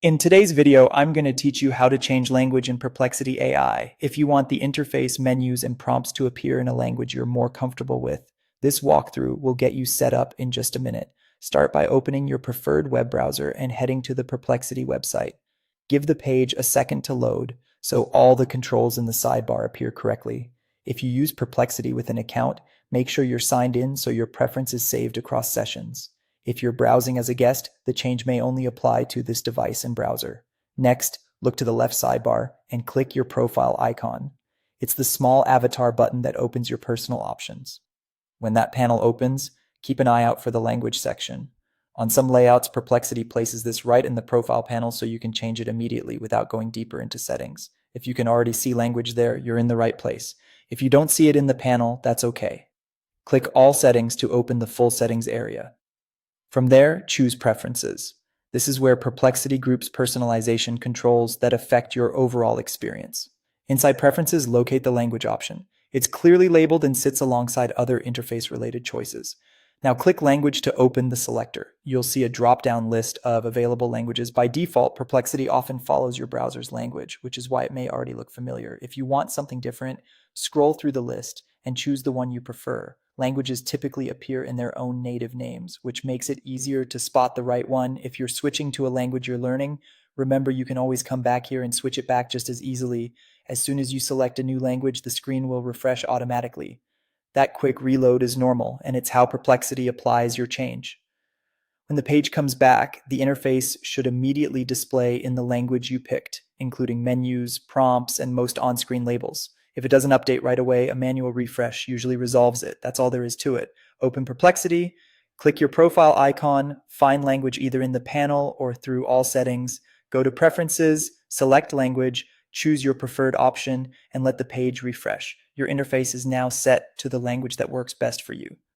In today's video, I'm going to teach you how to change language in Perplexity AI. If you want the interface, menus, and prompts to appear in a language you're more comfortable with, this walkthrough will get you set up in just a minute. Start by opening your preferred web browser and heading to the Perplexity website. Give the page a second to load so all the controls in the sidebar appear correctly. If you use Perplexity with an account, make sure you're signed in so your preference is saved across sessions. If you're browsing as a guest, the change may only apply to this device and browser. Next, look to the left sidebar and click your profile icon. It's the small avatar button that opens your personal options. When that panel opens, keep an eye out for the language section. On some layouts, Perplexity places this right in the profile panel so you can change it immediately without going deeper into settings. If you can already see language there, you're in the right place. If you don't see it in the panel, that's okay. Click All Settings to open the full settings area. From there, choose Preferences. This is where Perplexity groups personalization controls that affect your overall experience. Inside Preferences, locate the language option. It's clearly labeled and sits alongside other interface-related choices. Now click Language to open the selector. You'll see a drop-down list of available languages. By default, Perplexity often follows your browser's language, which is why it may already look familiar. If you want something different, scroll through the list and choose the one you prefer. Languages typically appear in their own native names, which makes it easier to spot the right one. If you're switching to a language you're learning, remember you can always come back here and switch it back just as easily. As soon as you select a new language, the screen will refresh automatically. That quick reload is normal, and it's how Perplexity applies your change. When the page comes back, the interface should immediately display in the language you picked, including menus, prompts, and most on-screen labels. If it doesn't update right away, a manual refresh usually resolves it. That's all there is to it. Open Perplexity, click your profile icon, find language either in the panel or through all settings, go to Preferences, select language, choose your preferred option, and let the page refresh. Your interface is now set to the language that works best for you.